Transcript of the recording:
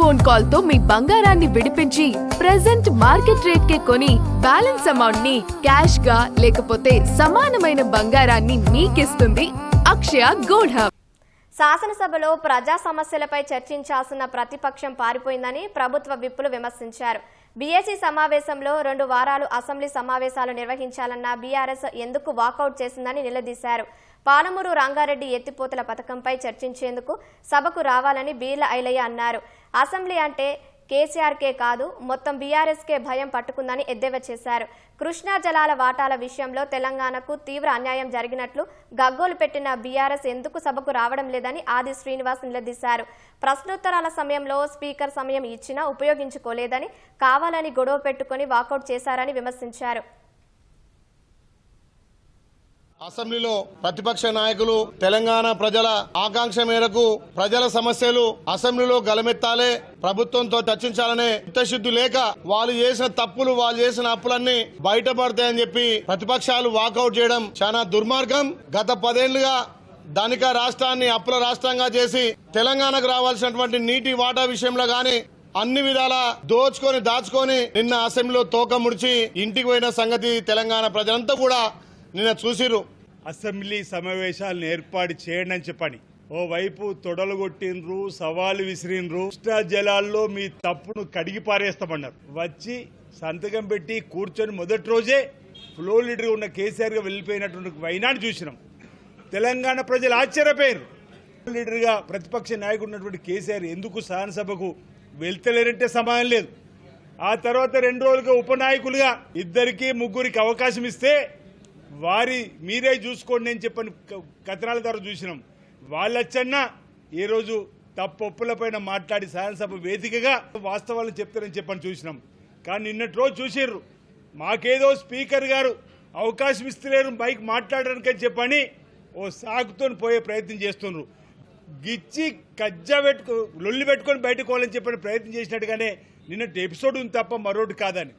Phone call తో మీ బంగారాన్ని విడిపించి ప్రెజెంట్ మార్కెట్ రేట్ కే కొని బ్యాలెన్స్ అమౌంట్ ని క్యాష్ గా లేకపోతే సమానమైన బంగారాన్ని మీకిస్తుంది అక్షయ గోల్డ్ హబ్. శాసనసభలో ప్రజా సమస్యలపై చర్చించాల్సిన ప్రతిపక్షం పారిపోయిందని ప్రభుత్వ విప్పులు విమర్శించారు. బీఏసీ సమావేశంలో 2 వారాలు అసెంబ్లీ సమావేశాలు నిర్వహించాలన్న బీఆర్ఎస్ ఎందుకు వాకౌట్ చేసిందని నిలదీశారు. పాలమూరు రంగారెడ్డి ఎత్తిపోతల పథకంపై చర్చించేందుకు సభకు రావాలని బీర్ల ఐలయ్య అన్నారు. అసెంబ్లీ అంటే కేసీఆర్కే కాదు మొత్తం బీఆర్ఎస్కే భయం పట్టుకుందని ఎద్దేవా చేశారు. కృష్ణా జలాల వాటాల విషయంలో తెలంగాణకు తీవ్ర అన్యాయం జరిగినట్లు గగ్గోలు పెట్టిన బీఆర్ఎస్ ఎందుకు సభకు రావడం లేదని ఆది శ్రీనివాస్ నిలదీశారు. ప్రశ్నోత్తరాల సమయంలో స్పీకర్ సమయం ఇచ్చినా ఉపయోగించుకోలేదని కావాలని గొడవ పెట్టుకుని వాకౌట్ చేశారని విమర్శించారు. అసెంబ్లీలో ప్రతిపక్ష నాయకులు తెలంగాణ ప్రజల ఆకాంక్ష మేరకు ప్రజల సమస్యలు అసెంబ్లీలో గలమెత్తాలే, ప్రభుత్వంతో చర్చించాలనే చిత్తశుద్ధి లేక వాళ్ళు చేసిన తప్పులు, వాళ్ళు చేసిన అప్పులన్నీ బయటపడతాయని చెప్పి ప్రతిపక్షాలు వాకౌట్ చేయడం చాలా దుర్మార్గం. గత 10 ఏళ్లుగా ధనిక రాష్ట్రాన్ని అప్పుల రాష్ట్రంగా చేసి తెలంగాణకు రావాల్సినటువంటి నీటి వాటా విషయంలో గాని అన్ని విధాల దాచుకొని నిన్న అసెంబ్లీలో తోక ముడిచి ఇంటికి పోయిన సంగతి తెలంగాణ ప్రజలంతా కూడా నిన్న చూసిరు. అసెంబ్లీ సమావేశాలను ఏర్పాటు చేయండి అని చెప్పని ఓవైపు తొడలు కొట్టిండ్రు, సవాలు విసిరిన్రు. కృష్ణా జలాల్లో మీ తప్పును కడిగి పారేస్తామన్నారు. వచ్చి సంతకం పెట్టి కూర్చొని మొదటి రోజే ఫ్లో లీడర్ ఉన్న కేసీఆర్ గా వెళ్లిపోయినటువంటి వైనాన్ని చూసినాం. తెలంగాణ ప్రజలు ఆశ్చర్యపోయారు. లీడర్ గా ప్రతిపక్ష నాయకుడు ఉన్నటువంటి కేసీఆర్ ఎందుకు శాసనసభకు వెళ్తలేరంటే సమాధానం లేదు. ఆ తర్వాత 2 రోజులుగా ఉపనాయకులుగా 2-3 అవకాశం ఇస్తే వారి మీరే చూసుకోండి అని చెప్పని కథనాల ద్వారా చూసినాం. వాళ్ళచ్చన్నా ఈ రోజు తప్పొప్పులపైన మాట్లాడి శాసనసభ వేదికగా వాస్తవాలను చెప్తారని చెప్పని చూసినాం. కానీ నిన్నటి రోజు చూసిర్రు మాకేదో స్పీకర్ గారు అవకాశం ఇస్తలేరు బైక్ మాట్లాడడానికి అని చెప్పని ఓ సాగుతో పోయే ప్రయత్నం చేస్తున్నారు. గిచ్చి కజ్జా లొల్లి పెట్టుకొని బయటకు పోవాలని చెప్పని ప్రయత్నం చేసినట్టుగానే నిన్నటి ఎపిసోడ్ ఉంది తప్ప మరొకటి కాదని.